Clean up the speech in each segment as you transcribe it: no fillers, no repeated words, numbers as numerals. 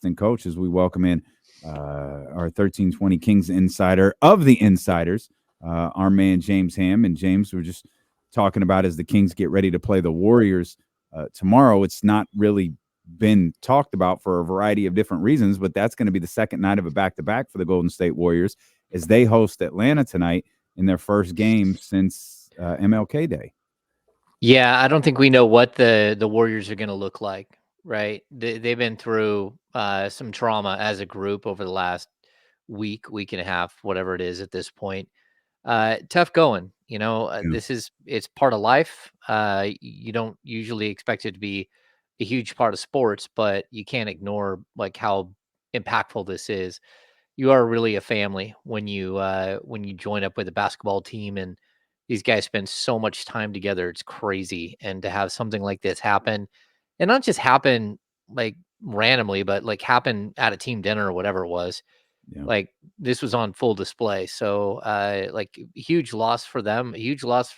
assistant coach, as we welcome in our 1320 Kings insider of the insiders, our man James Ham. And James, we're just talking about as the Kings get ready to play the Warriors tomorrow. It's not really been talked about for a variety of different reasons, but that's going to be the second night of a back-to-back for the Golden State Warriors as they host Atlanta tonight in their first game since MLK Day. Yeah, I don't think we know what the Warriors are going to look like, right? They've been through some trauma as a group over the last week and a half, whatever it is at this point. Tough going, Yeah. it's part of life. You don't usually expect it to be a huge part of sports, but you can't ignore like how impactful this is. You are really a family when you join up with a basketball team, and these guys spend so much time together. It's crazy. And to have something like this happen, and not just happen like randomly, but like happen at a team dinner or whatever it was, Yeah. like this was on full display. So like huge loss for them, a huge loss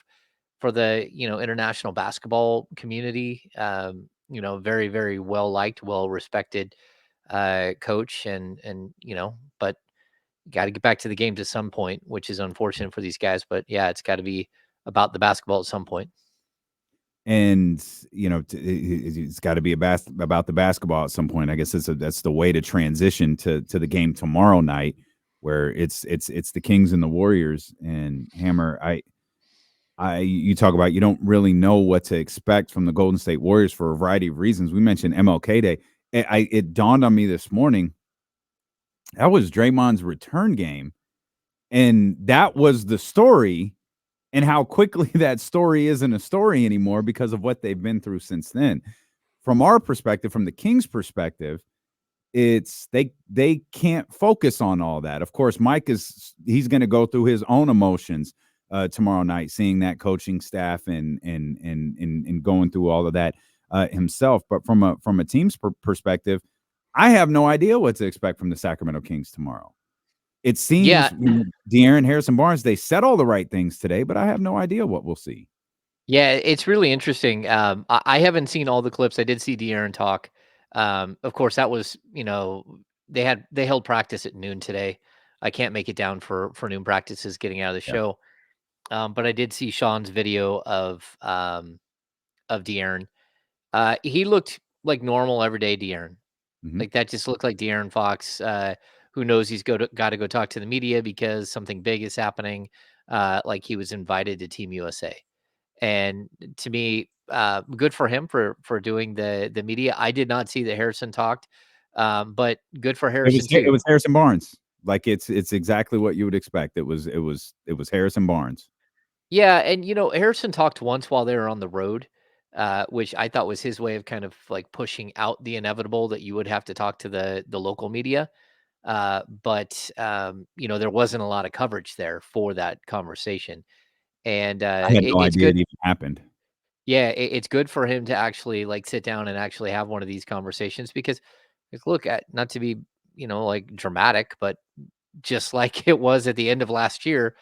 for the international basketball community. Very, very well liked, well respected coach, and but got to get back to the games at some point, which is unfortunate for these guys. But yeah, it's got to be about the basketball at some point. And it's got to be about the basketball at some point. I guess that's the way to transition to the game tomorrow night, where it's the Kings and the Warriors. And Hammer, you talk about you don't really know what to expect from the Golden State Warriors for a variety of reasons. We mentioned MLK Day. It dawned on me this morning that was Draymond's return game, and that was the story. And how quickly that story isn't a story anymore because of what they've been through since then. From our perspective, from the Kings' perspective, it's they can't focus on all that. Of course, Mike he's going to go through his own emotions tomorrow night, seeing that coaching staff and going through all of that himself. But from a team's perspective, I have no idea what to expect from the Sacramento Kings tomorrow. It seems Yeah, De'Aaron Harrison Barnes, they said all the right things today, but I have no idea what we'll see. yeah, it's really interesting. I haven't seen all the clips. I did see De'Aaron talk. Of course, that was they held practice at noon today. I can't make it down for noon practices getting out of the Yeah. show. But I did see Sean's video of De'Aaron. He looked like normal everyday De'Aaron. Mm-hmm. Like that just looked like De'Aaron Fox. Who knows he's got to go talk to the media because something big is happening. Like he was invited to Team USA. And to me, good for him for doing the media. I did not see that Harrison talked, but good for Harrison It too. was Harrison Barnes. Like it's exactly what you would expect. It was Harrison Barnes. Yeah, and Harrison talked once while they were on the road, which I thought was his way of kind of like pushing out the inevitable that you would have to talk to the local media. But there wasn't a lot of coverage there for that conversation, and I had no it's idea it good. even happened. Yeah, it's good for him to actually like sit down and actually have one of these conversations because, like, look at not to be like dramatic, but just like it was at the end of last year,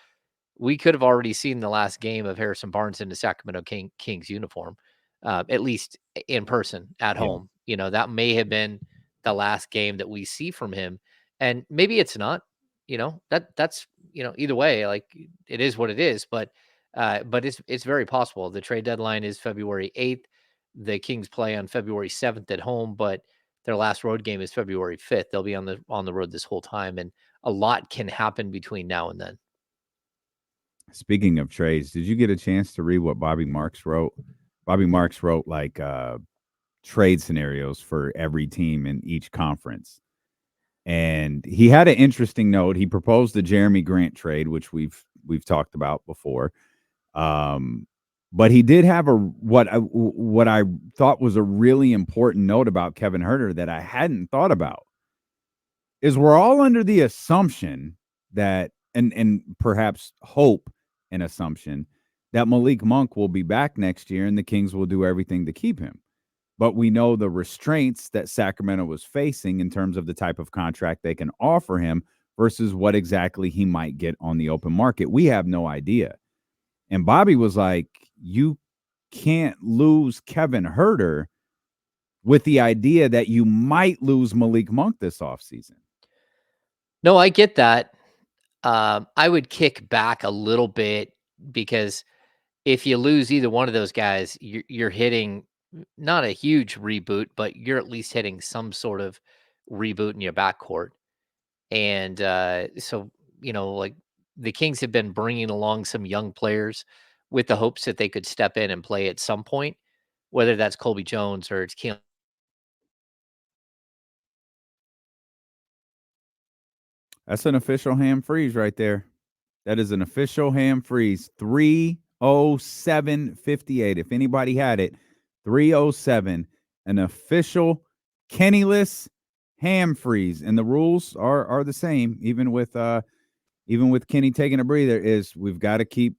we could have already seen the last game of Harrison Barnes in the Sacramento Kings uniform, at least in person at Yeah. home. That may have been the last game that we see from him, and maybe it's not. That's either way, like it is what it is. But it's very possible. The trade deadline is February 8th. The Kings play on February 7th at home, but their last road game is February 5th. They'll be on the road this whole time, and a lot can happen between now and then. Speaking of trades, did you get a chance to read what Bobby Marks wrote? Bobby Marks wrote like trade scenarios for every team in each conference. And he had an interesting note. He proposed the Jeremy Grant trade, which we've talked about before. But he did have what I thought was a really important note about Kevin Huerter that I hadn't thought about. Is we're all under the assumption that and perhaps hope and assumption that Malik Monk will be back next year and the Kings will do everything to keep him. But we know the restraints that Sacramento was facing in terms of the type of contract they can offer him versus what exactly he might get on the open market. We have no idea. And Bobby was like, you can't lose Kevin Huerter with the idea that you might lose Malik Monk this offseason. No, I get that. I would kick back a little bit because if you lose either one of those guys, you're hitting not a huge reboot, but you're at least hitting some sort of reboot in your backcourt. And so, like the Kings have been bringing along some young players with the hopes that they could step in and play at some point, whether that's Colby Jones or it's Keon. That's an official ham freeze right there. That is an official ham freeze. 307.58. If anybody had it, 307. An official Kennyless ham freeze. And the rules are the same, even with Kenny taking a breather, is we've got to keep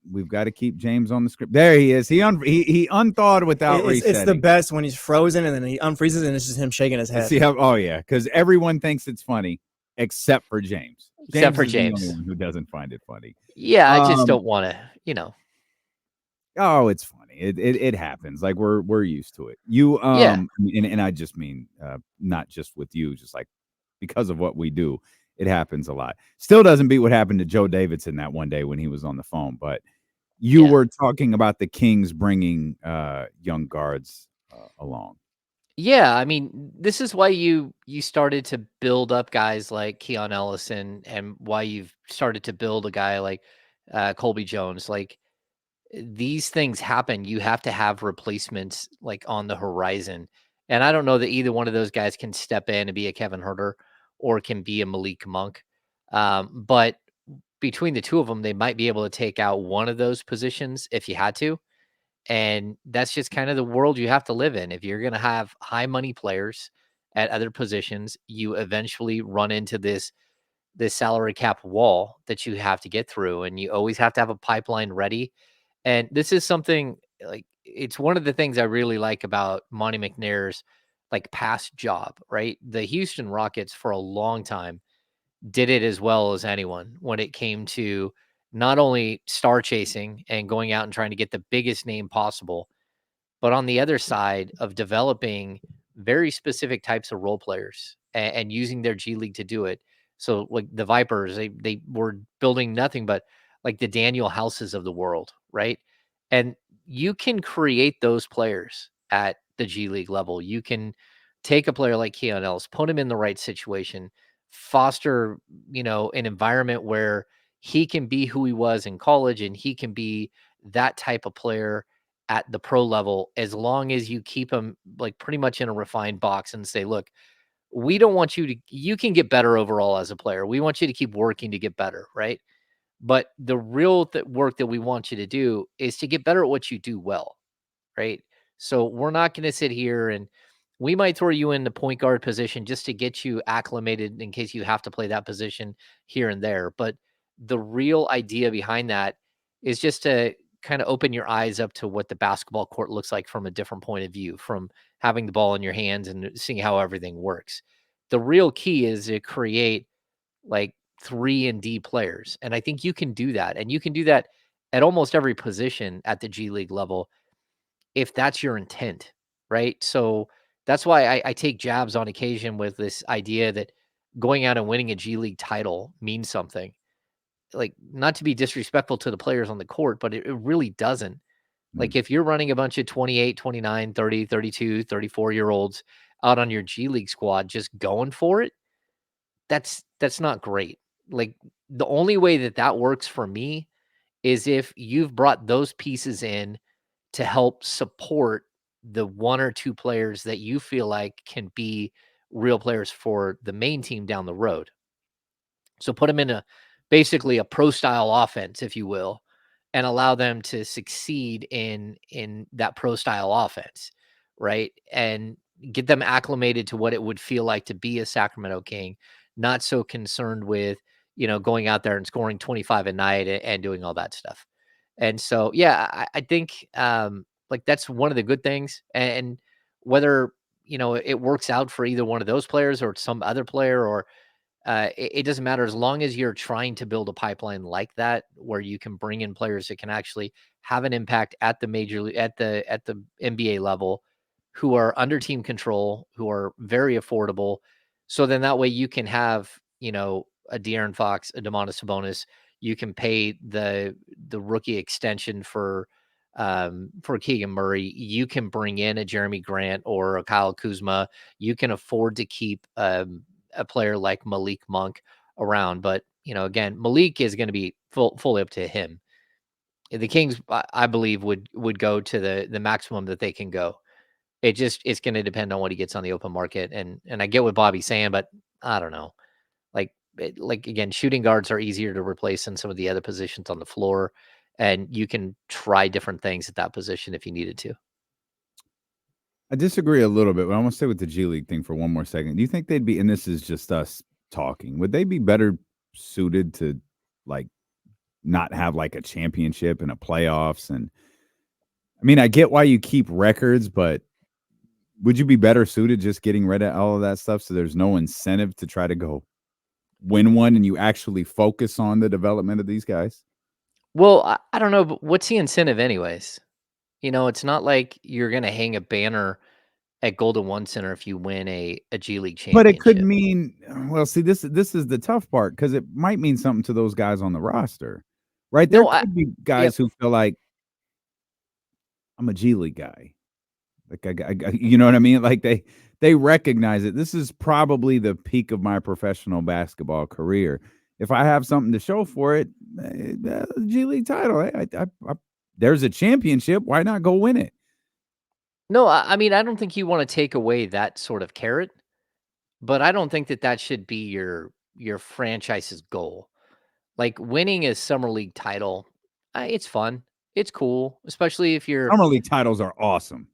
James on the script. There he is. He unthawed without resetting. It's the best when he's frozen and then he unfreezes and it's just him shaking his head. See how? Oh yeah, because everyone thinks it's funny except for James. Except for is James. the only one who doesn't find it funny. Yeah, I just don't want to, Oh, it's funny. It happens. Like we're used to it. You Yeah. and I just mean not just with you, just like because of what we do. It happens a lot. Still doesn't beat what happened to Joe Davidson that one day when he was on the phone. But you were talking about the Kings bringing young guards along. Yeah, I mean, this is why you started to build up guys like Keon Ellison, and why you've started to build a guy like Colby Jones. Like these things happen. You have to have replacements like on the horizon. And I don't know that either one of those guys can step in and be a Kevin Herter or can be a Malik Monk. But between the two of them, they might be able to take out one of those positions if you had to. And that's just kind of the world you have to live in. If you're going to have high money players at other positions, you eventually run into this salary cap wall that you have to get through, and you always have to have a pipeline ready. And this is something like it's one of the things I really like about Monty McNair's like past job, right? The Houston Rockets for a long time did it as well as anyone when it came to not only star chasing and going out and trying to get the biggest name possible, but on the other side of developing very specific types of role players and using their G League to do it. So like the Vipers, they were building nothing but like the Daniel Houses of the world, right? And you can create those players at the G League level. You can take a player like Keon Ellis, put him in the right situation, foster, an environment where he can be who he was in college and he can be that type of player at the pro level, as long as you keep him like pretty much in a refined box and say, look, we don't want you can get better overall as a player. We want you to keep working to get better. Right. But the real work that we want you to do is to get better at what you do well. Right. So we're not going to sit here and we might throw you in the point guard position just to get you acclimated in case you have to play that position here and there. But the real idea behind that is just to kind of open your eyes up to what the basketball court looks like from a different point of view, from having the ball in your hands and seeing how everything works. The real key is to create like 3 and D players. And I think you can do that. And you can do that at almost every position at the G League level if that's your intent, right? So that's why I take jabs on occasion with this idea that going out and winning a G League title means something. Like, not to be disrespectful to the players on the court, but it really doesn't. Like, if you're running a bunch of 28, 29, 30, 32, 34 year olds out on your G League squad just going for it, that's not great. Like, the only way that that works for me is if you've brought those pieces in to help support the 1 or 2 players that you feel like can be real players for the main team down the road. So put them in basically a pro style offense, if you will, and allow them to succeed in that pro style offense, right? And get them acclimated to what it would feel like to be a Sacramento King, not so concerned with, going out there and scoring 25 a night and doing all that stuff. And so, yeah, I think like that's one of the good things. And whether, it works out for either one of those players or some other player, or it doesn't matter as long as you're trying to build a pipeline like that, where you can bring in players that can actually have an impact at the major league, at the NBA level. who are under team control, who are very affordable. So then that way you can have, a De'Aaron Fox, a Domantas Sabonis. You can pay the rookie extension for Keegan Murray. You can bring in a Jeremy Grant or a Kyle Kuzma. You can afford to keep a player like Malik Monk around. But, again, Malik is going to be fully up to him. The Kings, I believe, would go to the maximum that they can go. It's going to depend on what he gets on the open market. And I get what Bobby's saying, but I don't know. Like again, shooting guards are easier to replace than some of the other positions on the floor, and you can try different things at that position if you needed to. I disagree a little bit, but I want to stay with the G League thing for one more second. Do you think they'd be, and this is just us talking, would they be better suited to like not have like a championship and a playoffs? And I mean, I get why you keep records, but would you be better suited just getting rid of all of that stuff so there's no incentive to try to go win one and you actually focus on the development of these guys? Well, I don't know, but what's the incentive anyways? It's not like you're going to hang a banner at Golden One Center if you win a G League But it could championship. mean, well, see, this is the tough part because it might mean something to those guys on the roster, right? There No, could be yep. guys who feel like I'm a G League guy, like you know what I mean? Like they recognize it. This is probably the peak of my professional basketball career. If I have something to show for it, G League title, there's a championship. Why not go win it? No, I mean, I don't think you want to take away that sort of carrot, but I don't think that should be your franchise's goal. Like winning a summer league title, it's fun. It's cool, especially if you're Summer league titles are awesome.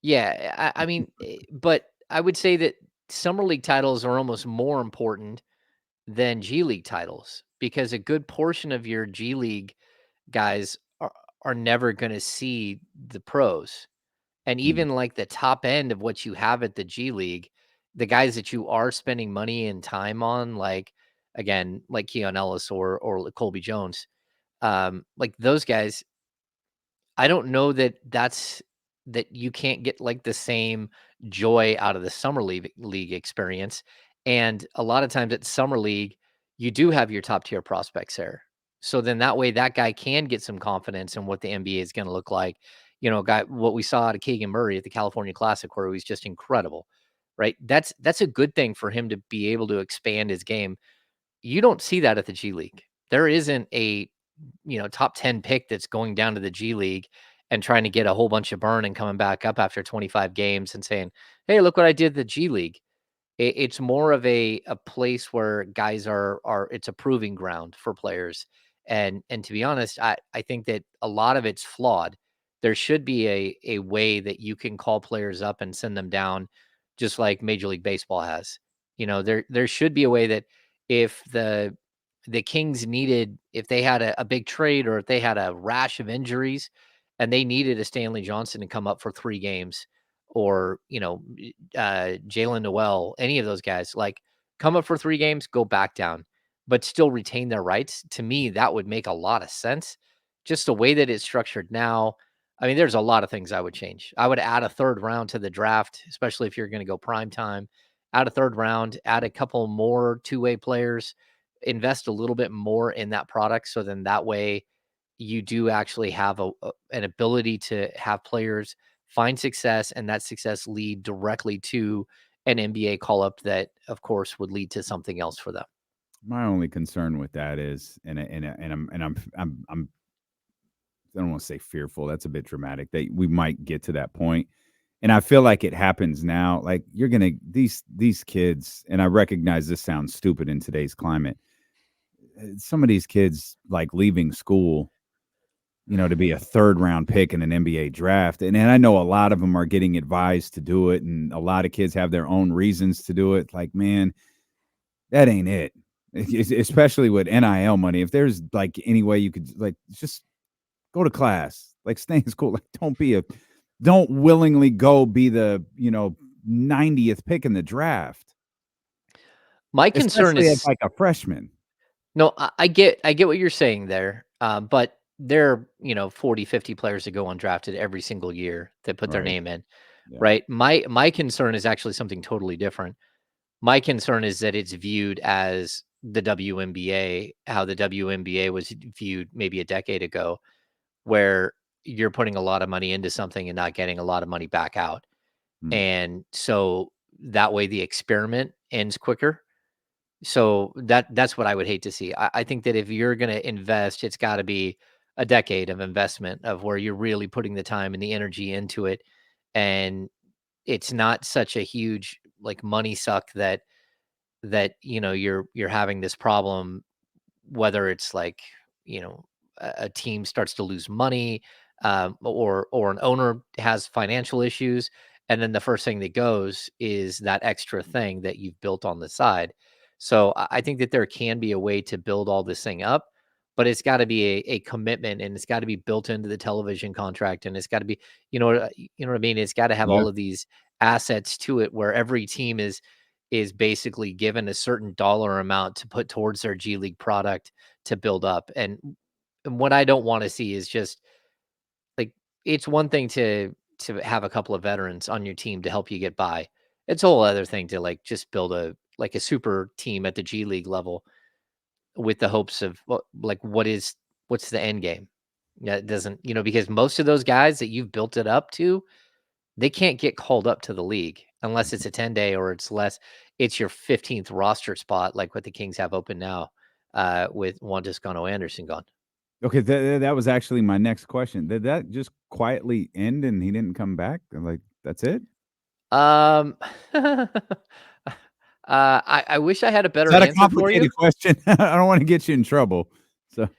yeah, I mean, but I would say that summer league titles are almost more important than G League titles because a good portion of your G League guys are never going to see the pros. And Mm. even like the top end of what you have at the G League, the guys that you are spending money and time on, like again, like Keon Ellis or Colby Jones, like those guys, I don't know that you can't get like the same joy out of the summer league experience. And a lot of times at summer league, you do have your top tier prospects there. So then that way that guy can get some confidence in what the NBA is going to look like. Guy what we saw out of Keegan Murray at the California Classic where he was just incredible. Right? That's a good thing for him to be able to expand his game. You don't see that at the G League. There isn't a top 10 pick that's going down to the G League and trying to get a whole bunch of burn and coming back up after 25 games and saying, "Hey, look what I did at the G League." It's more of a place where guys are it's a proving ground for players. And to be honest, I think that a lot of it's flawed. There should be a way that you can call players up and send them down just like Major League Baseball has. There should be a way that if the Kings needed, if they had a big trade or if they had a rash of injuries and they needed a Stanley Johnson to come up for 3 games, or Jalen Noel, any of those guys, like come up for 3 games, go back down, but still retain their rights. To me, that would make a lot of sense. Just the way that it's structured now. I mean, there's a lot of things I would change. I would add a third round to the draft, especially if you're going to go prime time. Add a third round, add a couple more two-way players, invest a little bit more in that product. So then that way you do actually have an ability to have players find success and that success lead directly to an NBA call up that of course would lead to something else for them. My only concern with that is, I'm I don't want to say fearful. That's a bit dramatic. That we might get to that point, and I feel like it happens now. Like you're gonna these kids, and I recognize this sounds stupid in today's climate. Some of these kids like leaving school, to be a third round pick in an NBA draft, and I know a lot of them are getting advised to do it, and a lot of kids have their own reasons to do it. Like, man, that ain't it. Especially with NIL money. If there's like any way you could like just go to class, like stay in school, like don't willingly go be the 90th pick in the draft, My concern especially as is like a freshman. no, I get what you're saying there. But there are, 40, 50 players that go undrafted every single year that put their Right. name in. Yeah. right? My concern is actually something totally different. My concern is that it's viewed as the WNBA, how the WNBA was viewed maybe a decade ago, where you're putting a lot of money into something and not getting a lot of money back out. Mm. And so that way the experiment ends quicker. So that's what I would hate to see. I think that if you're going to invest, it's got to be a decade of investment of where you're really putting the time and the energy into it. And it's not such a huge like money suck that you're having this problem, whether it's like, a team starts to lose money, or an owner has financial issues, and then the first thing that goes is that extra thing that you've built on the side. So I think that there can be a way to build all this thing up, but it's got to be a commitment, and it's got to be built into the television contract, and it's got to be, what I mean. It's got to have Yeah. all of these assets to it, where every team is basically given a certain dollar amount to put towards their G League product to build up. And what I don't want to see is just like, it's one thing to have a couple of veterans on your team to help you get by. It's a whole other thing to like just build a super team at the G League level with the hopes of what's the end game? Yeah, it doesn't, because most of those guys that you've built it up to, they can't get called up to the league unless it's a 10-day or it's your 15th roster spot, like what the Kings have open now, with Juan Toscano Anderson gone. Okay, that was actually my next question. Did that just quietly end and he didn't come back? Like, that's it? Um, I wish I had a Is better that a answer for you. complicated question? I don't wanna get you in trouble. So,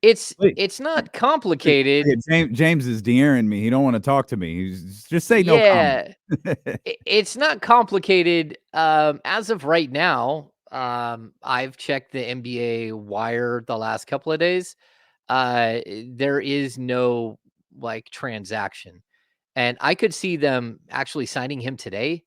wait, It's not wait, complicated. James is de'ering me. He don't wanna talk to me. He's just say no comment. Yeah, it's not complicated. As of right now, I've checked the NBA wire the last couple of days. There is no like transaction, and I could see them actually signing him today,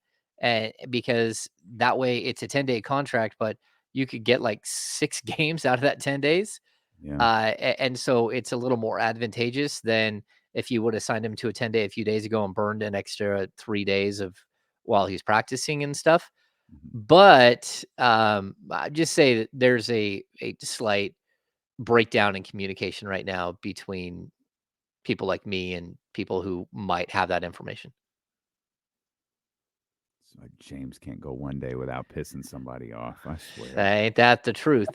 because that way it's a 10-day contract, but you could get like 6 games out of that 10 days. Yeah. And so it's a little more advantageous than if you would have signed him to a 10-day a few days ago and burned an extra 3 days of while he's practicing and stuff. Mhm. But I just say that there's a slight breakdown in communication right now between people like me and people who might have that information. So James can't go one day without pissing somebody off, I swear. Ain't that the truth?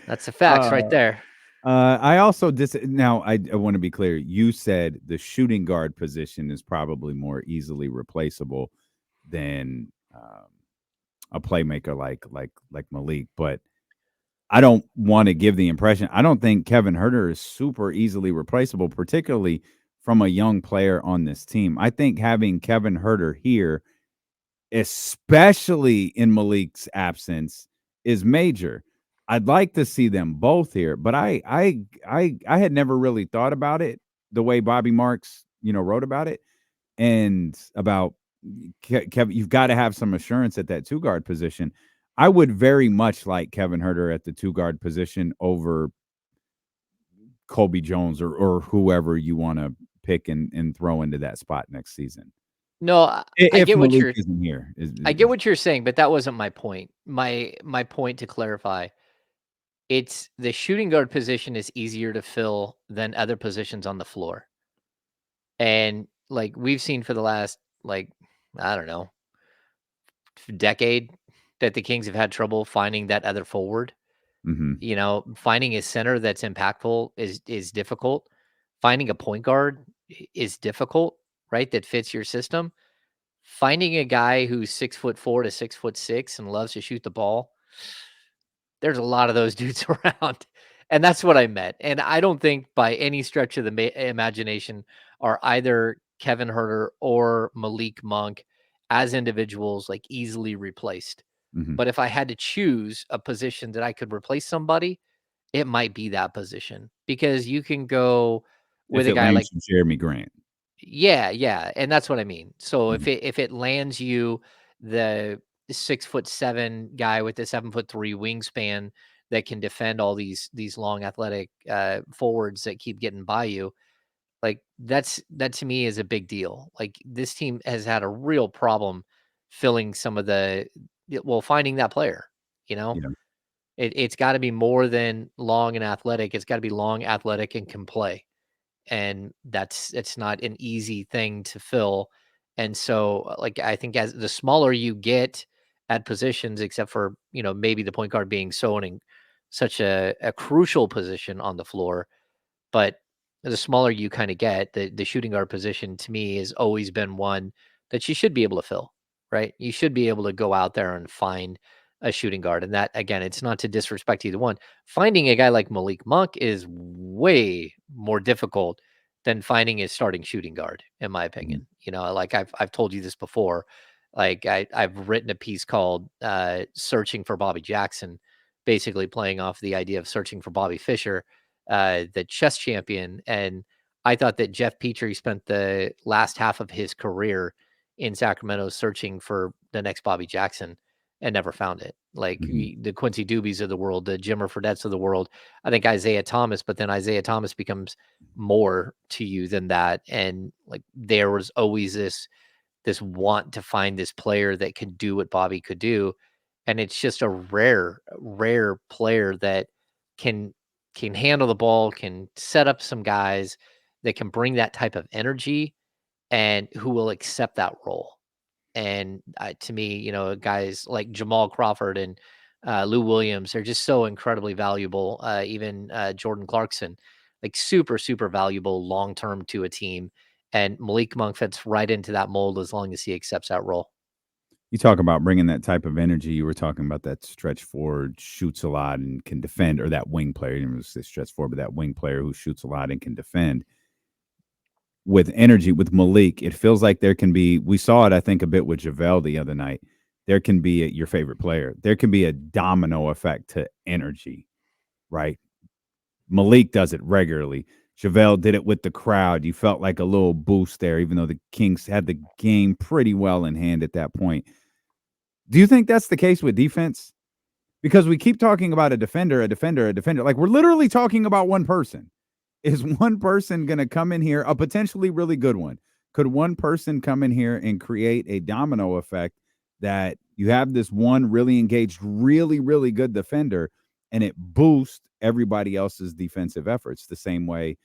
That's the facts right Uh there. I also now I wanna be clear. You said the shooting guard position is probably more easily replaceable than, a playmaker like Malik, but I don't wanna give the impression I don't think Kevin Huerter is super easily replaceable, particularly from a young player on this team. I think having Kevin Huerter here, especially in Malik's absence, is major. I'd like to see them both here, but I had never really thought about it the way Bobby Marks, wrote about it and about Kevin. You've got to have some assurance at that two guard position. I would very much like Kevin Herter at the two guard position over Kobe Jones or whoever you want to pick and throw into that spot next season. No, I If get what Malik you're isn't here, I get what you're saying, but that wasn't my point. My point, to clarify, it's the shooting guard position is easier to fill than other positions on the floor. And like we've seen for the last, like, I don't know, decade, that the Kings have had trouble finding that other forward. Mhm. Finding a center that's impactful is difficult. Finding a point guard is difficult, right? That fits your system. Finding a guy who's 6'4" to 6'6" and loves to shoot the ball, there's a lot of those dudes around, and that's what I meant. And I don't think by any stretch of the imagination are either Kevin Herter or Malik Monk as individuals like easily replaced. Mhm. But if I had to choose a position that I could replace somebody, it might be that position, because you can go If with a it guy like, lands from Jeremy Grant. yeah, yeah, and that's what I mean. So Mhm. if it lands you the 6'7" guy with the 7'3" wingspan that can defend all these long athletic forwards that keep getting by you, Like that to me is a big deal. Like this team has had a real problem filling some of finding that player, you know? Yeah. It's got to be more than long and athletic. It's got to be long, athletic, and can play. And it's not an easy thing to fill. And so, like, I think as the smaller you get at positions, except for maybe the point guard being such a crucial position on the floor, but the smaller you kind of get, the shooting guard position to me has always been one that you should be able to fill, right? You should be able to go out there and find a shooting guard. And that, again, it's not to disrespect either one. Finding a guy like Malik Monk is way more difficult than finding a starting shooting guard, in my Mhm. opinion. Like I've told you this before. Like I've written a piece called Searching for Bobby Jackson, basically playing off the idea of searching for Bobby Fischer, the chess champion. And I thought that Jeff Petrie spent the last half of his career in Sacramento searching for the next Bobby Jackson and never found it. Like Mhm. the Quincy Doobies of the world, the Jimmer Fredette's of the world. I think Isaiah Thomas, but then Isaiah Thomas becomes more to you than that. And like there was always this want to find this player that could do what Bobby could do. And it's just a rare player that can handle the ball, can set up some guys that can bring that type of energy and who will accept that role. And to me, guys like Jamal Crawford and Lou Williams are just so incredibly valuable. Even Jordan Clarkson, like super, super valuable long term to a team. And Malik Monk fits right into that mold as long as he accepts that role. You talk about bringing that type of energy. You were talking about that stretch forward, shoots a lot and can defend, or that wing player. You didn't really say stretch forward, but that wing player who shoots a lot and can defend. With energy, with Malik, it feels like there can be. We saw it, I think, a bit with JaVale the other night. There can be your favorite player. There can be a domino effect to energy, right? Malik does it regularly. JaVale did it with the crowd. You felt like a little boost there, even though the Kings had the game pretty well in hand at that point. Do you think that's the case with defense? Because we keep talking about a defender, a defender, a defender. Like we're literally talking about one person. Is one person going to come in here, a potentially really good one? Could one person come in here and create a domino effect that you have this one really engaged, really, really good defender and it boosts everybody else's defensive efforts the same way,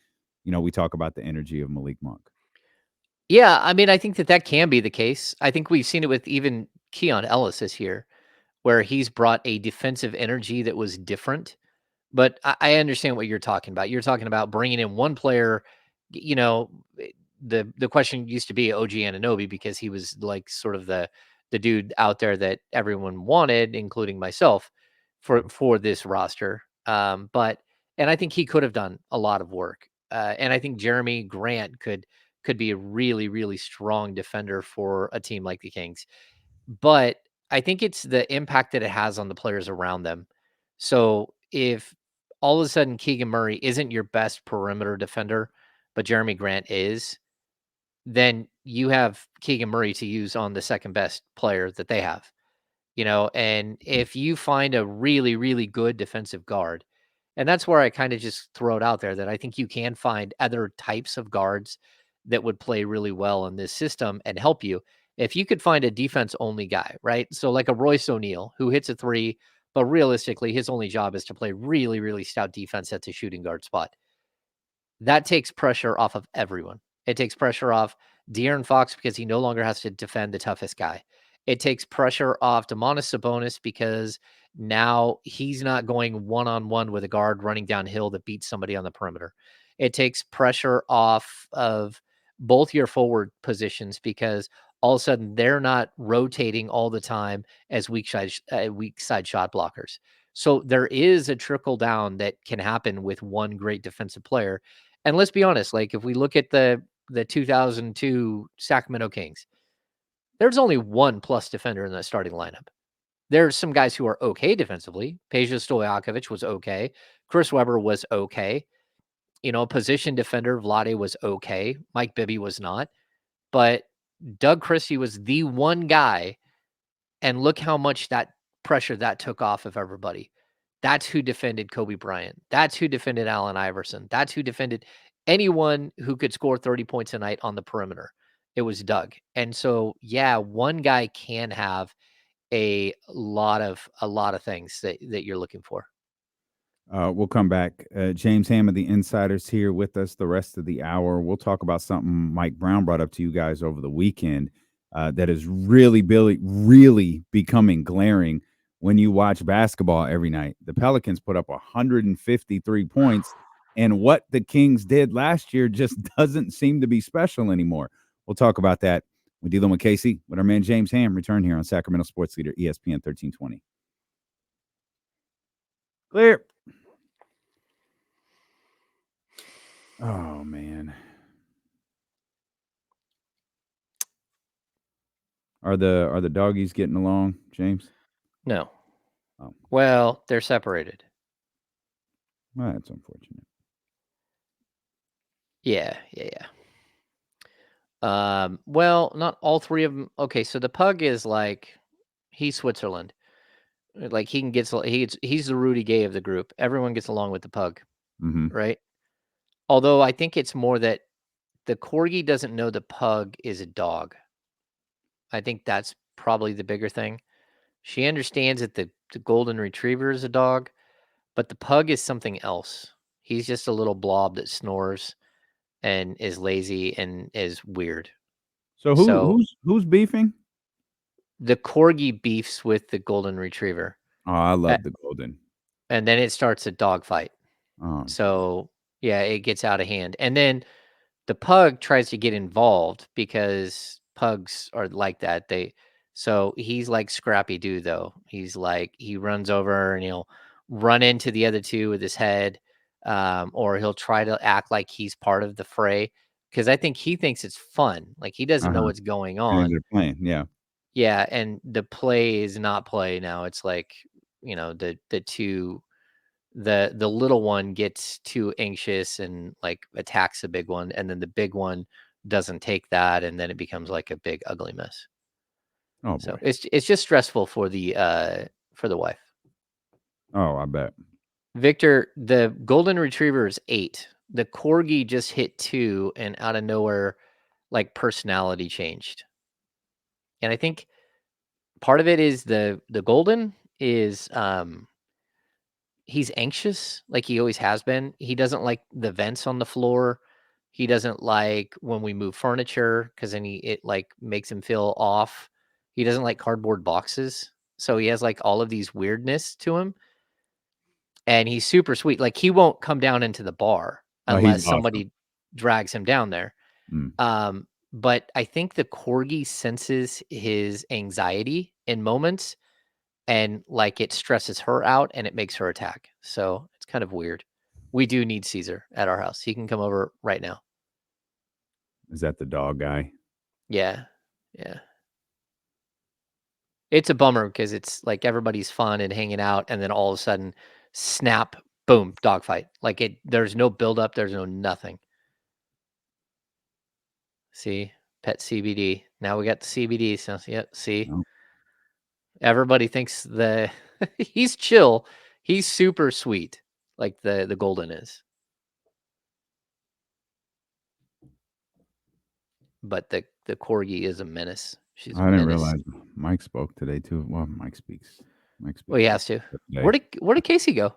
we talk about the energy of Malik Monk? Yeah, I mean, I think that can be the case. I think we've seen it with even Keon Ellis this year, where he's brought a defensive energy that was different. But I understand what you're talking about. You're talking about bringing in one player. You know, the question used to be OG Anunoby because he was like sort of the dude out there that everyone wanted, including myself, for this roster. But and I think he could have done a lot of work. And I think Jeremy Grant could be a really really strong defender for a team like the Kings. But I think it's the impact that it has on the players around them. So if all of a sudden Keegan Murray isn't your best perimeter defender, but Jeremy Grant is, then you have Keegan Murray to use on the second best player that they have. And if you find a really, really good defensive guard, and that's where I kind of just throw it out there that I think you can find other types of guards that would play really well in this system and help you. If you could find a defense only guy, right? So like a Royce O'Neal who hits a three, but realistically, his only job is to play really, really stout defense at the shooting guard spot. That takes pressure off of everyone. It takes pressure off De'Aaron Fox because he no longer has to defend the toughest guy. It takes pressure off Domantas Sabonis because now he's not going one-on-one with a guard running downhill that beats somebody on the perimeter. It takes pressure off of both your forward positions because all of a sudden they're not rotating all the time as weak side shot blockers. So there is a trickle down that can happen with one great defensive player. And let's be honest, like if we look at the 2002 Sacramento Kings, there's only one plus defender in that starting lineup. There's some guys who are okay defensively. Peja Stojakovic was okay. Chris Webber was okay. Position defender Vlade was okay. Mike Bibby was not. But Doug Christie was the one guy, and look how much that pressure that took off of everybody. That's who defended Kobe Bryant. That's who defended Allen Iverson. That's who defended anyone who could score 30 points a night on the perimeter. It was Doug. And so, yeah, one guy can have a lot of things that you're looking for. We'll come back. James Ham of the Insiders here with us the rest of the hour. We'll talk about something Mike Brown brought up to you guys over the weekend that is really becoming glaring when you watch basketball every night. The Pelicans put up 153 points, and what the Kings did last year just doesn't seem to be special anymore. We'll talk about that. We're dealing with Casey with our man James Ham. Return here on Sacramento Sports Leader ESPN 1320. Clear. Oh man. Are the doggies getting along, James? No. Oh. Well, they're separated. Well, that's unfortunate. Yeah. Well, not all three of them. Okay, so the pug is like he's Switzerland. Like he's the Rudy Gay of the group. Everyone gets along with the pug, right? Although I think it's more that the corgi doesn't know the pug is a dog. I think that's probably the bigger thing. She understands that the golden retriever is a dog, but the pug is something else. He's just a little blob that snores and is lazy and is weird. So who's beefing? The corgi beefs with the golden retriever. Oh, I love the golden. And then it starts a dogfight. Oh. So, yeah, it gets out of hand. And then the pug tries to get involved because pugs are like that. So he's like Scrappy Doo though. He's like he runs over and he'll run into the other two with his head, or he'll try to act like he's part of the fray because I think he thinks it's fun. Like he doesn't know what's going And on. they're playing, yeah. Yeah, and the play is not play now. It's like the little one gets too anxious and like attacks the big one, and then the big one doesn't take that, and then it becomes like a big ugly mess. Oh boy. So it's just stressful for the wife. Oh, I bet. Victor, the golden retriever is 8. The corgi just hit 2, and out of nowhere, like personality changed. And I think part of it is the golden is he's anxious, like he always has been. He doesn't like the vents on the floor. He doesn't like when we move furniture because then it like makes him feel off. He doesn't like cardboard boxes. So he has like all of these weirdness to him. And he's super sweet. Like he won't come down into the bar Oh, he's unless awesome. somebody drags him down there. Mm. But I think the corgi senses his anxiety in moments and like it stresses her out and it makes her attack. So it's kind of weird. We do need Caesar at our house. He can come over right now. Is that the dog guy? Yeah. It's a bummer because it's like everybody's fun and hanging out, and then all of a sudden, snap, boom, dogfight. Like there's no buildup, there's no nothing. See, pet CBD. Now we got the CBD. So yeah, see, Oh. everybody thinks he's chill. He's super sweet, like the golden is. But the corgi is a menace. She's a I didn't menace. realize Mike spoke today too. Well, Mike speaks. Well, he has to. Today. Where did Casey go?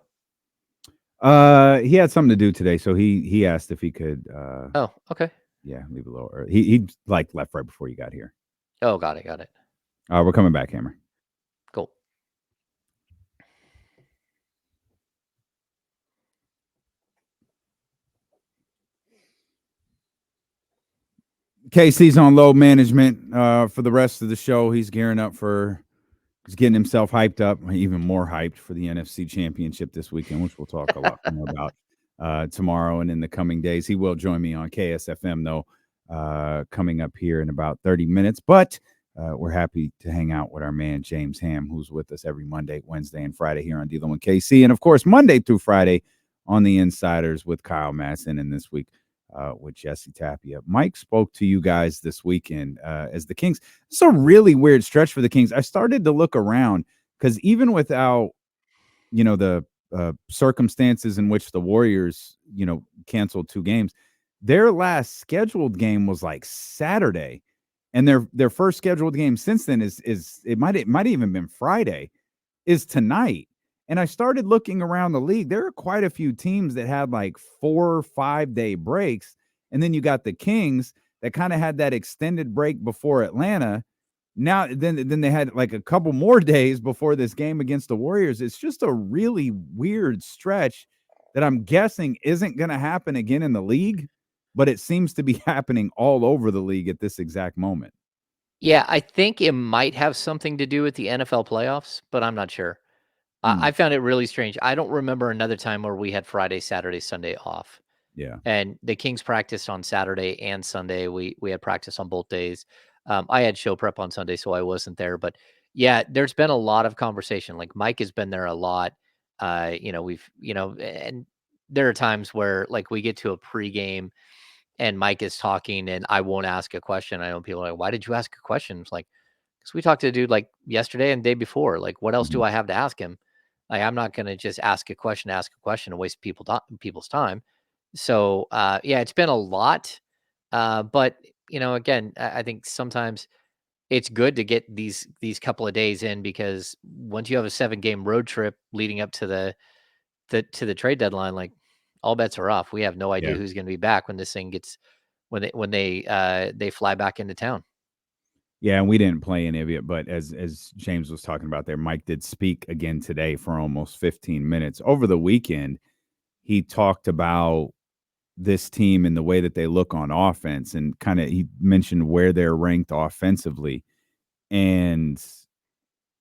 He had something to do today, so he asked if he could. Oh, okay. Yeah, leave a little early. He like left right before you got here. Oh, got it. We're coming back, Hammer. Cool. Casey's on load management for the rest of the show. He's gearing up he's getting himself hyped up, even more hyped for the NFC Championship this weekend, which we'll talk a lot more about tomorrow and in the coming days. He will join me on KSFM, though, coming up here in about 30 minutes. But we're happy to hang out with our man, James Ham, who's with us every Monday, Wednesday, and Friday here on Dealing with KC. And, of course, Monday through Friday on the Insiders with Kyle Madsen, and this week with Jesse Tapia. Mike spoke to you guys this weekend as the Kings. It's a really weird stretch for the Kings. I started to look around because even without, the circumstances in which the Warriors, canceled 2 games, their last scheduled game was like Saturday, and their first scheduled game since then is it might even been Friday, is tonight. And I started looking around the league. There are quite a few teams that had like 4 or 5 day breaks. And then you got the Kings that kind of had that extended break before Atlanta. Now, then they had like a couple more days before this game against the Warriors. It's just a really weird stretch that I'm guessing isn't going to happen again in the league, but it seems to be happening all over the league at this exact moment. Yeah, I think it might have something to do with the NFL playoffs, but I'm not sure. I found it really strange. I don't remember another time where we had Friday, Saturday, Sunday off. Yeah. And the Kings practiced on Saturday and Sunday. We had practice on both days. I had show prep on Sunday, so I wasn't there. But yeah, there's been a lot of conversation. Like Mike has been there a lot. And there are times where like we get to a pregame and Mike is talking and I won't ask a question. I know people are like, why did you ask a question? It's like, because we talked to the dude like yesterday and the day before. Like, what else do Mhm. I have to ask him? Like, I'm not going to just ask a question, and waste people's time. So, yeah, it's been a lot. But again, I think sometimes it's good to get these couple of days in because once you have a 7-game road trip leading up to the trade deadline, like all bets are off. We have no idea Yeah. who's going to be back when this thing gets when they fly back into town. Yeah, and we didn't play any of it, but as James was talking about there, Mike did speak again today for almost 15 minutes. Over the weekend, he talked about this team and the way that they look on offense, and kind of he mentioned where they're ranked offensively. And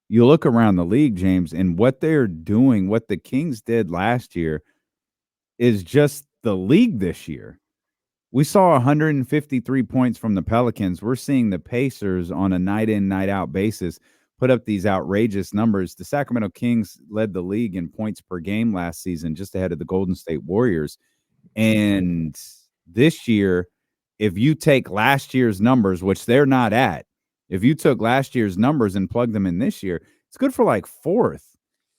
you look around the league, James, and what they're doing, what the Kings did last year is just the league this year. We saw 153 points from the Pelicans. We're seeing the Pacers on a night in, night out basis put up these outrageous numbers. The Sacramento Kings led the league in points per game last season, just ahead of the Golden State Warriors. And this year, if you take last year's numbers, which they're not at, if you took last year's numbers and plugged them in this year, it's good for like fourth.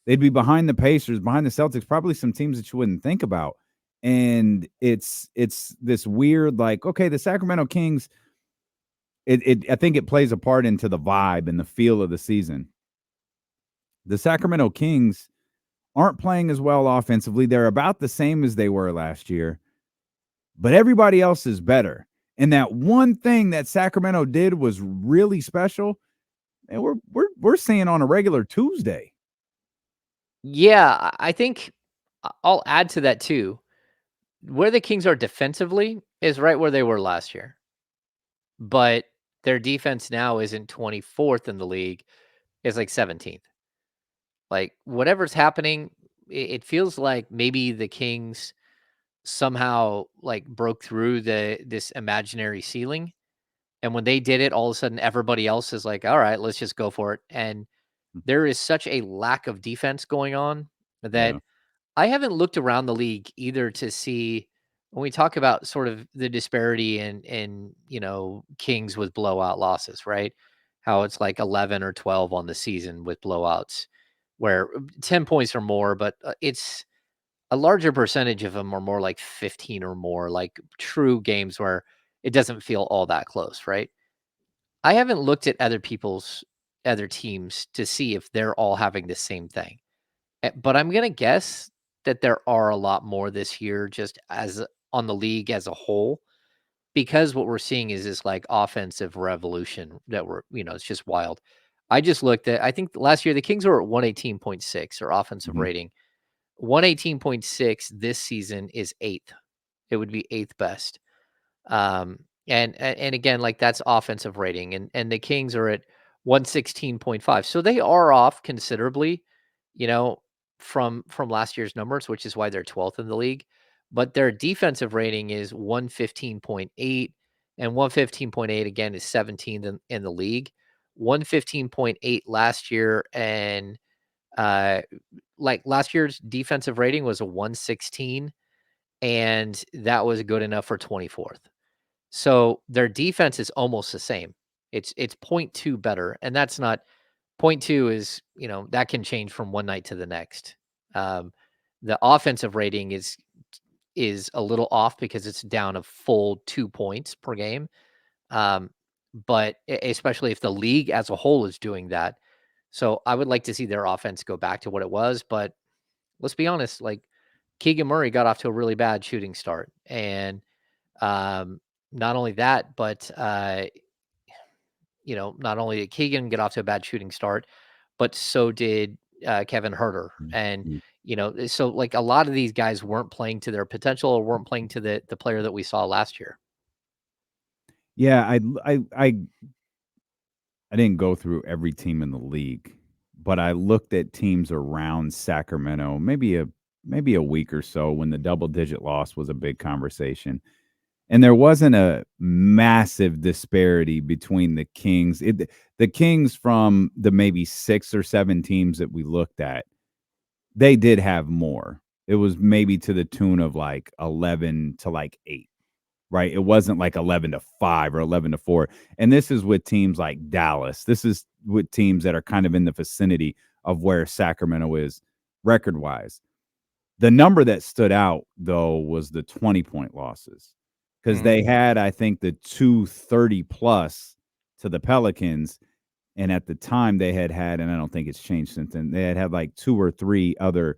They'd be behind the Pacers, behind the Celtics, probably some teams that you wouldn't think about. And it's this weird, like, okay, the Sacramento Kings, I think it plays a part into the vibe and the feel of the season. The Sacramento Kings aren't playing as well offensively. They're about the same as they were last year, but everybody else is better. And that one thing that Sacramento did was really special, and we're seeing on a regular Tuesday. Yeah, I think I'll add to that too. Where the Kings are defensively is right where they were last year, but their defense now isn't 24th in the league; it's like 17th. Like whatever's happening, it feels like maybe the Kings somehow like broke through this imaginary ceiling, and when they did it, all of a sudden everybody else is like, "All right, let's just go for it." And there is such a lack of defense going on that Yeah. I haven't looked around the league either to see when we talk about sort of the disparity in Kings with blowout losses, right? How it's like 11 or 12 on the season with blowouts, where 10 points or more, but it's a larger percentage of them are more like 15 or more, like true games where it doesn't feel all that close, right? I haven't looked at other teams to see if they're all having the same thing. But I'm gonna guess that there are a lot more this year just on the league as a whole, because what we're seeing is this, like, offensive revolution that it's just wild. I just looked at I think last year the Kings were at 118.6 or offensive Mhm. rating. 118.6 this season is 8th. It would be 8th best. And again, like that's offensive rating, and the Kings are at 116.5. So they are off considerably, you know, from last year's numbers, which is why they're 12th in the league. But their defensive rating is 115.8, and 115.8 again is 17th in the league. 115.8 last year, and uh like last year's defensive rating was a 116, and that was good enough for 24th. So their defense is almost the same. It's point 0.2 better, and that's not point 0.2 is, that can change from one night to the next. Um, the offensive rating is is a little off because it's down a full 2 points per game. Um, but especially if the league as a whole is doing that. So I would like to see their offense go back to what it was. But let's be honest, like Keegan Murray got off to a really bad shooting start. And um, not only that, but not only did Keegan get off to a bad shooting start, but so did Kevin Herter. And, Mhm. so like a lot of these guys weren't playing to their potential or weren't playing to the player that we saw last year. Yeah, I didn't go through every team in the league, but I looked at teams around Sacramento, maybe a week or so when the double digit loss was a big conversation. And there wasn't a massive disparity between the Kings. The Kings from the maybe 6 or 7 teams that we looked at, they did have more. It was maybe to the tune of like 11 to like 8. Right? It wasn't like 11-5 or 11-4. And this is with teams like Dallas. This is with teams that are kind of in the vicinity of where Sacramento is record-wise. The number that stood out, though, was the 20-point losses because Mhm. they had, I think, the 230 plus to the Pelicans. And at the time, they had, and I don't think it's changed since then, they had like 2 or 3 other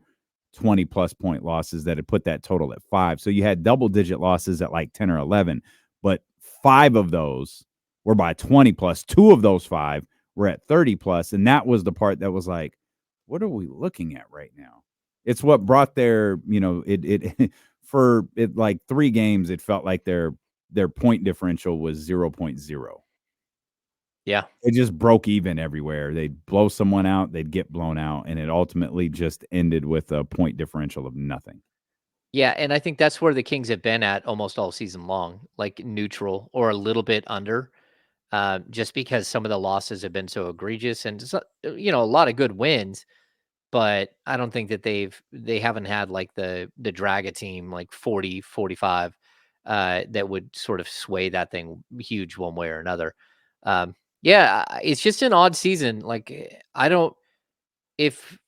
20 plus point losses that had put that total at 5. So you had double digit losses at like 10 or 11, but 5 of those were by 20 plus. 2 of those 5 were at 30 plus. And that was the part that was like, what are we looking at right now? It's what brought their, it for it like 3 games, it felt like their point differential was 0.0. Yeah. It just broke even everywhere. They'd blow someone out, they'd get blown out, and it ultimately just ended with a point differential of nothing. Yeah, and I think that's where the Kings have been at almost all season long, like neutral or a little bit under, just because some of the losses have been so egregious and a lot of good wins. But I don't think that they haven't had like the drag a team like 40, 45 that would sort of sway that thing huge one way or another. Yeah, it's just an odd season. Like I don't if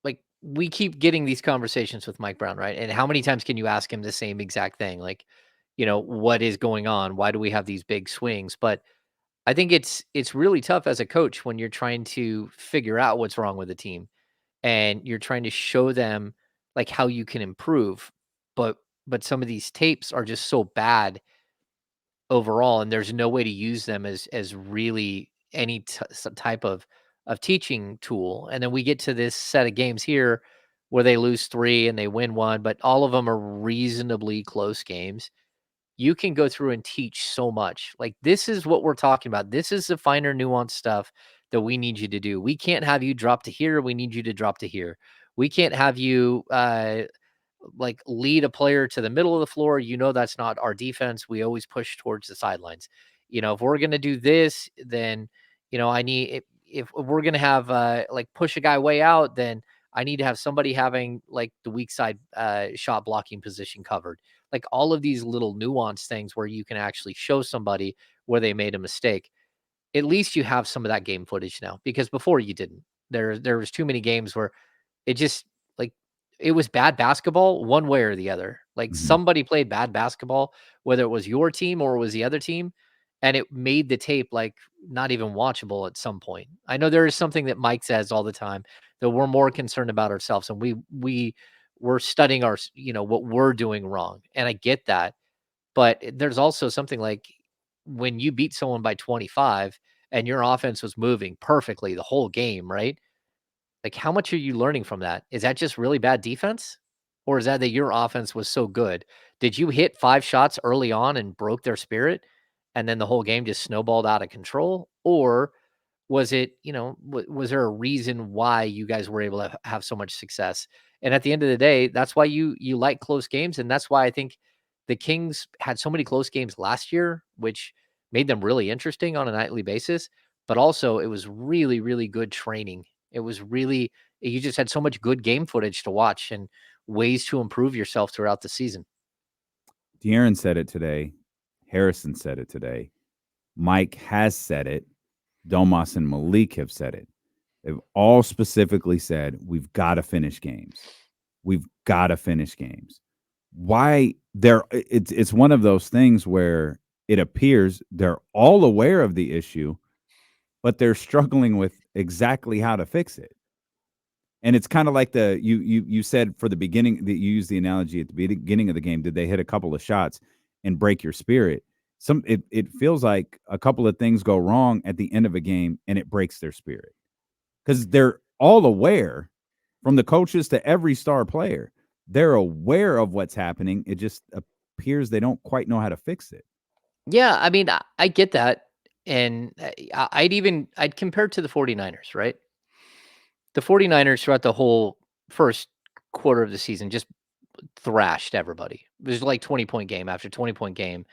like we keep getting these conversations with Mike Brown, right? And how many times can you ask him the same exact thing? Like, what is going on? Why do we have these big swings? But I think it's really tough as a coach when you're trying to figure out what's wrong with the team and you're trying to show them like how you can improve. But but some of these tapes are just so bad overall, and there's no way to use them as really any some type of teaching tool. And then we get to this set of games here where they lose 3 and they win 1, but all of them are reasonably close games. You can go through and teach so much. Like this is what we're talking about. This is the finer nuanced stuff that we need you to do. We can't have you drop to here. We need you to drop to here. We can't have you like lead a player to the middle of the floor. That's not our defense. We always push towards the sidelines. If we're gonna do this, then I need if we're gonna have like push a guy way out, then I need to have somebody having like the weak side shot blocking position covered. Like all of these little nuanced things where you can actually show somebody where they made a mistake. At least you have some of that game footage now because before you didn't. There was too many games where it just like it was bad basketball one way or the other. Like Mhm. somebody played bad basketball, whether it was your team or it was the other team, and it made the tape like not even watchable at some point. I know there is something that Mike says all the time that we're more concerned about ourselves and we're studying what we're doing wrong. And I get that. But there's also something like when you beat someone by 25 and your offense was moving perfectly the whole game, right? Like, how much are you learning from that? Is that just really bad defense? Or is that your offense was so good? Did you hit 5 shots early on and broke their spirit, and then the whole game just snowballed out of control? Or was it, was there a reason why you guys were able to have so much success? And at the end of the day, that's why you like close games, and that's why I think the Kings had so many close games last year, which made them really interesting on a nightly basis, but also it was really, really good training. It was really you just had so much good game footage to watch and ways to improve yourself throughout the season. De'Aaron said it today. Harrison said it today. Mike has said it. Domas and Malik have said it. They've all specifically said, we've got to finish games. We've got to finish games. why it's one of those things where it appears they're all aware of the issue, but they're struggling with exactly how to fix it. And it's kind of like you said for the beginning that you used the analogy at the beginning of the game. Did they hit a couple of shots and break your spirit? It feels like a couple of things go wrong at the end of a game and it breaks their spirit because they're all aware, from the coaches to every star player. They're aware of what's happening. It just appears they don't quite know how to fix it. Yeah, I mean, I get that. And I'd compare it to the 49ers, right? The 49ers throughout the whole first quarter of the season just thrashed everybody. It was like 20-point game after 20-point game,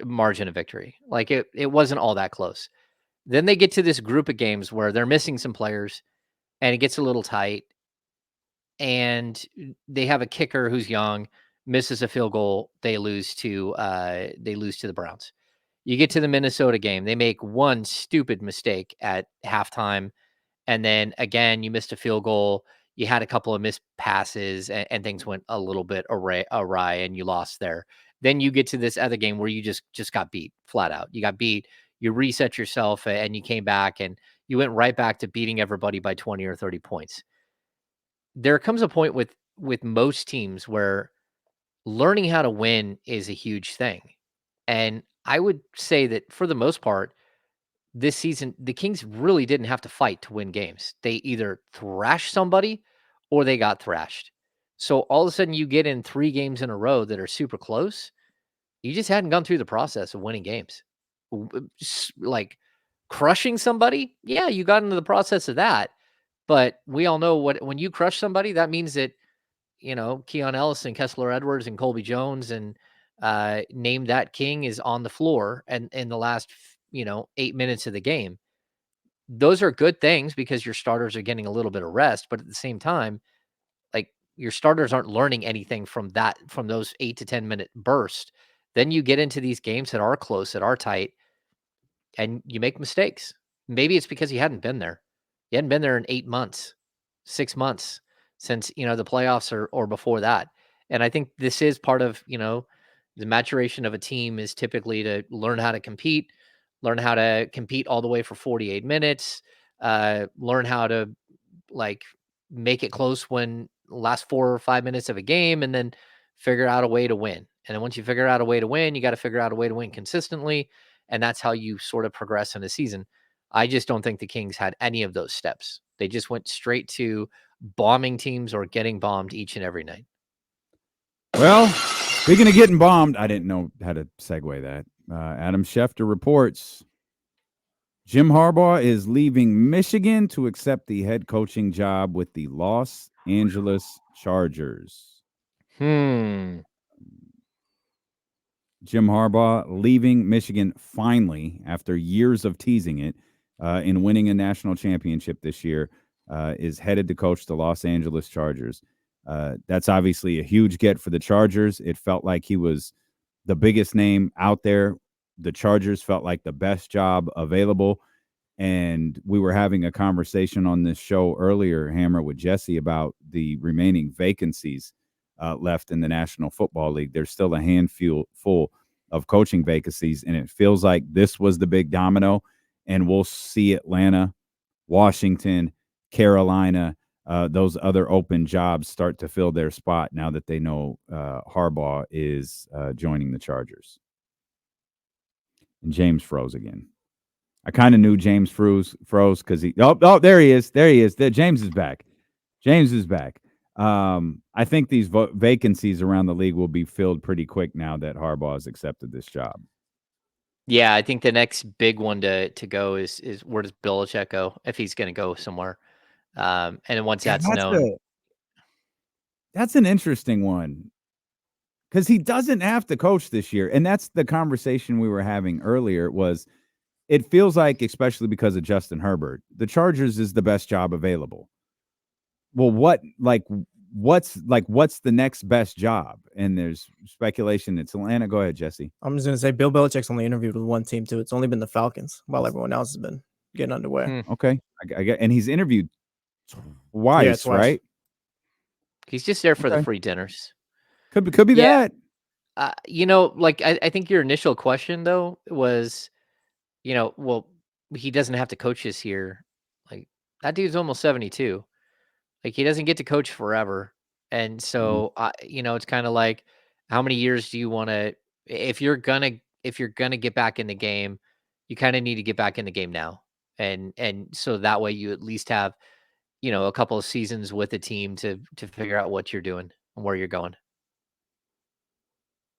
margin of victory. Like it wasn't all that close. Then they get to this group of games where they're missing some players and it gets a little tight, and they have a kicker who's young, misses a field goal, they lose to the Browns. You get to the Minnesota game, they make one stupid mistake at halftime, and then again, you missed a field goal. You had a couple of missed passes, and things went a little bit awry, and you lost there. Then you get to this other game where you just got beat flat out. You got beat. You reset yourself, and you came back, and you went right back to beating everybody by 20 or 30 points. There comes a point with most teams where learning how to win is a huge thing, and I would say that for the most part, this season, the Kings really didn't have to fight to win games. They either thrashed somebody or they got thrashed. So all of a sudden, you get in 3 games in a row that are super close. You just hadn't gone through the process of winning games. Like crushing somebody, yeah, you got into the process of that. But we all know when you crush somebody, that means that Keon Ellis and Kessler Edwards and Colby Jones and name that king is on the floor and in the last 8 minutes of the game. Those are good things because your starters are getting a little bit of rest, but at the same time, like your starters aren't learning anything from those 8 to 10 minute bursts. Then you get into these games that are close, that are tight, and you make mistakes. Maybe it's because you hadn't been there. You hadn't been there in 8 months, 6 months since the playoffs or before that. And I think this is part of the maturation of a team is typically to learn how to compete all the way for 48 minutes, learn how to like make it close when last 4 or 5 minutes of a game, and then figure out a way to win. And then once you figure out a way to win, you got to figure out a way to win consistently. And that's how you sort of progress in a season. I just don't think the Kings had any of those steps. They just went straight to bombing teams or getting bombed each and every night. Well, speaking of getting bombed, I didn't know how to segue that. Adam Schefter reports Jim Harbaugh is leaving Michigan to accept the head coaching job with the Los Angeles Chargers. Jim Harbaugh leaving Michigan finally after years of teasing it in winning a national championship this year is headed to coach the Los Angeles Chargers. That's obviously a huge get for the Chargers. It felt like he was the biggest name out there. The Chargers felt like the best job available. And we were having a conversation on this show earlier, Hammer, with Jesse about the remaining vacancies left in the National Football League. There's still a handful full of coaching vacancies, and it feels like this was the big domino. And we'll see Atlanta, Washington, Carolina, those other open jobs start to fill their spot now that they know Harbaugh is joining the Chargers. And James froze again. I kind of knew James froze because he. Oh, there he is. There he is. James is back. James is back. I think these vacancies around the league will be filled pretty quick now that Harbaugh has accepted this job. Yeah, I think the next big one to go is where does Belichick go if he's going to go somewhere, and then once that's known, that's an interesting one because he doesn't have to coach this year, and that's the conversation we were having earlier. It feels like, especially because of Justin Herbert, the Chargers is the best job available. Well, what's the next best job? And there's speculation it's Atlanta. Go ahead, Jesse. I'm just going to say Bill Belichick's only interviewed with one team, too. It's only been the Falcons while everyone else has been getting underway. Okay. I get, and he's interviewed twice, right? He's just there for the free dinners. Could be Yeah. that. Like I think your initial question though was, well, he doesn't have to coach this year. Like that dude's almost 72. Like he doesn't get to coach forever. And Mhm. so it's kind of like how many years do you want to if you're gonna if you're gonna get back in the game, you kind of need to get back in the game now. And so that way you at least have, a couple of seasons with the team to figure out what you're doing and where you're going.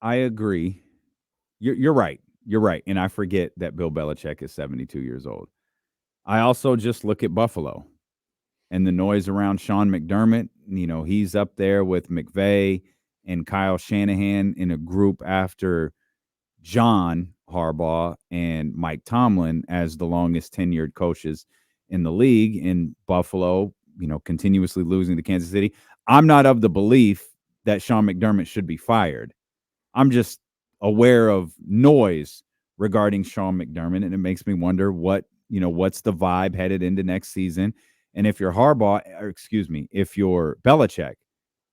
I agree. You're right. You're right, and I forget that Bill Belichick is 72 years old. I also just look at Buffalo and the noise around Sean McDermott. He's up there with McVay and Kyle Shanahan in a group after John Harbaugh and Mike Tomlin as the longest tenured coaches in the league. In Buffalo, continuously losing to Kansas City. I'm not of the belief that Sean McDermott should be fired. I'm just aware of noise regarding Sean McDermott, and it makes me wonder what's the vibe headed into next season. And if you're Harbaugh, or excuse me, if you're Belichick,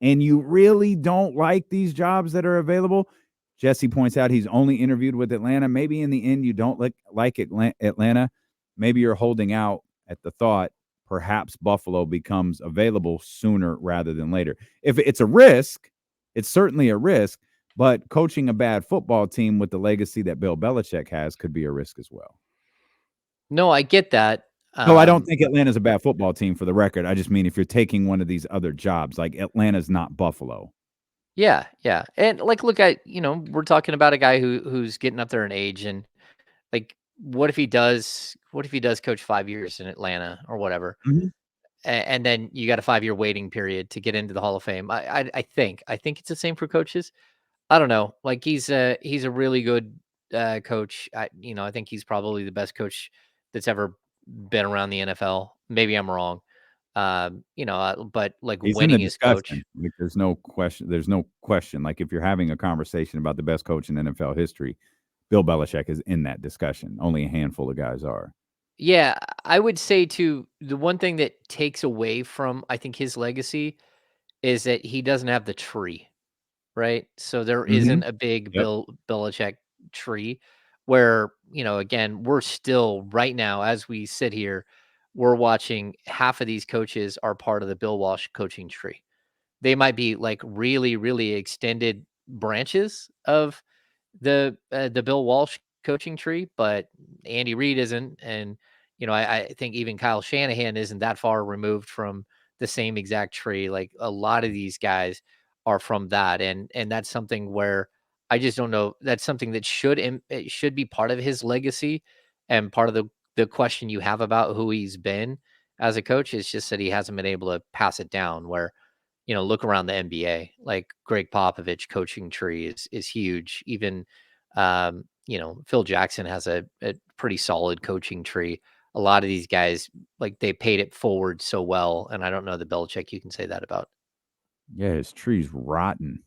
and you really don't like these jobs that are available, Jesse points out he's only interviewed with Atlanta. Maybe in the end you don't like Atlanta. Maybe you're holding out at the thought perhaps Buffalo becomes available sooner rather than later. If it's a risk, it's certainly a risk. But coaching a bad football team with the legacy that Bill Belichick has could be a risk as well. No, I get that. No, I don't think But Atlanta's a bad football team for the record. I just mean if you're taking one of these other jobs, like Atlanta's not Buffalo. yeah, yeah. And like look at, we're talking about a guy who's getting up there in age and like what if he does coach 5 years in Atlanta or whatever? Mhm. And then you got a 5-year waiting period to get into the Hall of Fame. I think it's the same for coaches. I don't know. Like he's a really good coach. I think he's probably the best coach that's ever been around the NFL. Maybe I'm wrong. But like He's in the winning his coach. discussion. Like, there's no question. Like, if you're having a conversation about the best coach in NFL history, Bill Belichick is in that discussion. Only a handful of guys are. Yeah, I would say too, the one thing that takes away from I think his legacy is that he doesn't have the tree, right? So there isn't Mhm. a big Yep. Bill Belichick tree where, again, we're still right now as we sit here, we're watching half of these coaches are part of the Bill Walsh coaching tree. They might be like really, really extended branches of the Bill Walsh coaching tree, but Andy Reid isn't, and I think even Kyle Shanahan isn't that far removed from the same exact tree. Like a lot of these guys are from that, and that's something where I just don't know. That's something that it should be part of his legacy, and part of the question you have about who he's been as a coach is just that he hasn't been able to pass it down. Where look around the NBA, like Greg Popovich coaching tree is huge. Even Phil Jackson has a pretty solid coaching tree. A lot of these guys, like they paid it forward so well, and I don't know the Belichick you can say that about. Yeah, his tree's rotten.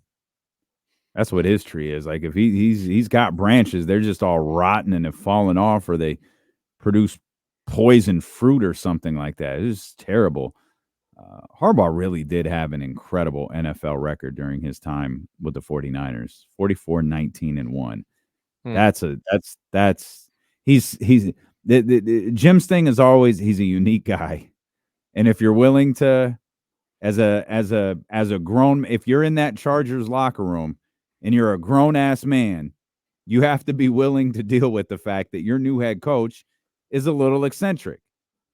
That's what his tree is. Like, if he's got branches, they're just all rotten and have fallen off, or they produce poison fruit or something like that. It's terrible. Harbaugh really did have an incredible NFL record during his time with the 49ers, 44-19-1. Hmm. That's he's Jim's thing is always he's a unique guy. And if you're willing to as a grown if you're in that Chargers locker room and you're a grown ass man, you have to be willing to deal with the fact that your new head coach is a little eccentric.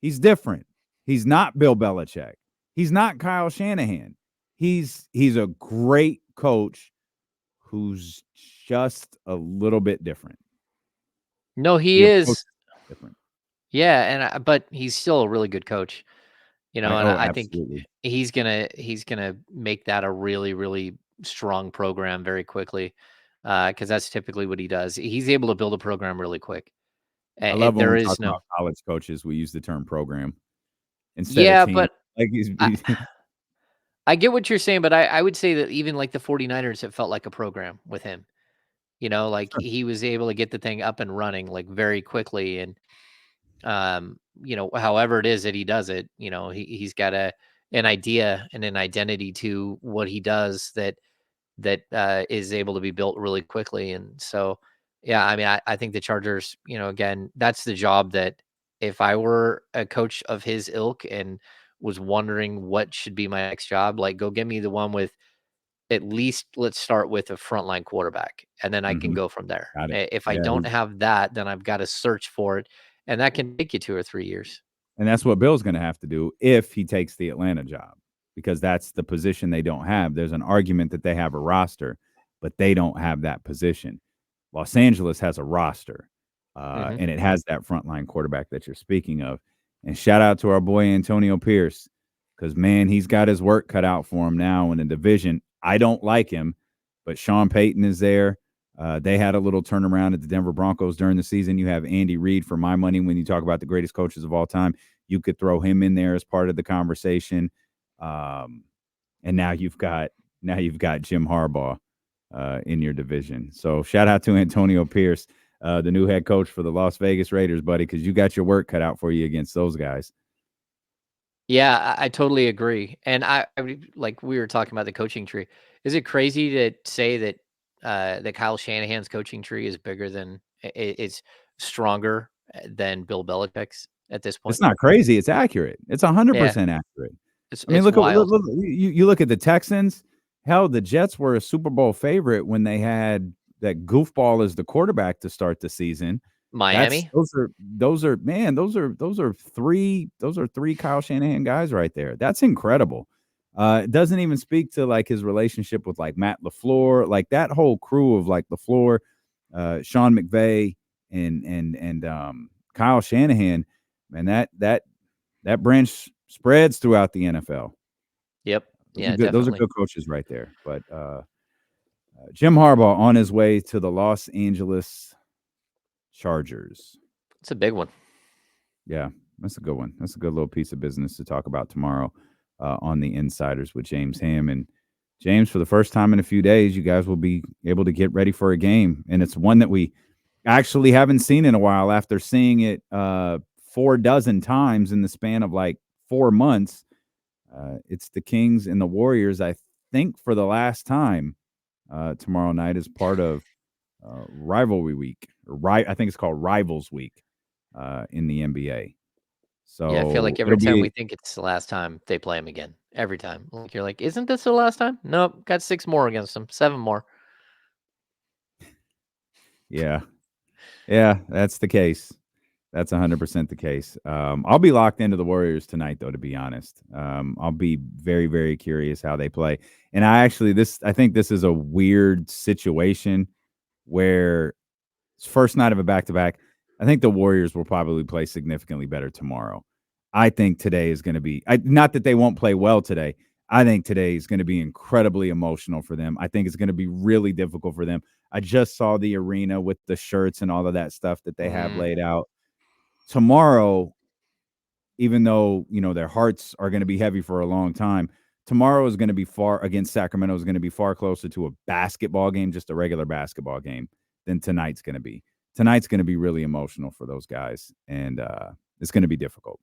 He's different. He's not Bill Belichick. He's not Kyle Shanahan. He's a great coach who's just a little bit different. No, he The approach is. is different. Yeah, but he's still a really good coach. And I think Absolutely. he's gonna make that a really, really strong program very quickly, because that's typically what he does. He's able to build a program really quick. I love when There we is talk no. about college coaches, we use the term program instead of Yeah, team. but Like I I get what you're saying, but I would say that even like the 49ers, it felt like a program with him. Like Sure. he was able to get the thing up and running like very quickly. And however it is that he does it, he's got an idea and an identity to what he does that that is able to be built really quickly. And so, yeah, I mean, I think the Chargers, again, that's the job that if I were a coach of his ilk and was wondering what should be my next job, like go give me the one with at least let's start with a frontline quarterback, and then I can Mhm. go from there. Got it. If I Yeah, don't have that, then I've got to search for it, and that can take you 2 or 3 years. and that's what Bill's gonna have to do if he takes the Atlanta job, because that's the position they don't have. There's an argument that they have a roster, but they don't have that position. Los Angeles has a roster, Mhm. and it has that frontline quarterback that you're speaking of. And shout out to our boy Antonio Pierce, because man, he's got his work cut out for him now in the division. I don't like him, but Sean Payton is there. They had a little turnaround at the Denver Broncos during the season. You have Andy Reid, for my money, when you talk about the greatest coaches of all time. You could throw him in there as part of the conversation. And now you've got Jim Harbaugh in your division. So shout out to Antonio Pierce, the new head coach for the Las Vegas Raiders, buddy, because you got your work cut out for you against those guys. Yeah, I totally agree. And like we were talking about the coaching tree. Is it crazy to say that that Kyle Shanahan's coaching tree is bigger than it's stronger than Bill Belichick's at this point? It's not crazy. It's accurate. It's Yeah, 100% accurate. it's I mean, it's look at wild. you look at the Texans. Hell, the Jets were a Super Bowl favorite when they had that goofball as the quarterback to start the season. Miami? Those are three Kyle Shanahan guys right there. That's incredible. It doesn't even speak to like his relationship with like Matt LaFleur, like that whole crew of like LaFleur, Sean McVay, and Kyle Shanahan. Man, that branch spreads throughout the NFL. Yep. Yeah, Those are definitely. good coaches right there. But Jim Harbaugh on his way to the Los Angeles Chargers. It's a big one. Yeah, that's a good one. That's a good little piece of business to talk about tomorrow on the Insiders with James Ham. And James, for the first time in a few days, you guys will be able to get ready for a game. And it's one that we actually haven't seen in a while after seeing it 4 dozen times in the span of like 4 months. It's the Kings and the Warriors, I think, for the last time tomorrow night as part of rivalry week. I think it's called Rivals Week in the NBA. Yeah, I feel So like every it'll time we be, think it's the last time, they play him again. Every time. Like you're like, isn't this the last time? Nope, got 6 more against them, 7 more. yeah, that's the case. That's 100% the case. I'll be locked into the Warriors tonight, though. To be honest, I'll be very, very curious how they play. And I think this is a weird situation where it's first night of a back-to-back. I think the Warriors will probably play significantly better tomorrow. I think today is going to be not that they won't play well today. I think today is going to be incredibly emotional for them. I think it's going to be really difficult for them. I just saw the arena with the shirts and all of that stuff that they have Mm, laid out. Tomorrow, even though, their hearts are going to be heavy for a long time, tomorrow is going to be far against Sacramento is going to be far closer to a basketball game, just a regular basketball game, than tonight's going to be. Tonight's going to be really emotional for those guys, and it's going to be difficult.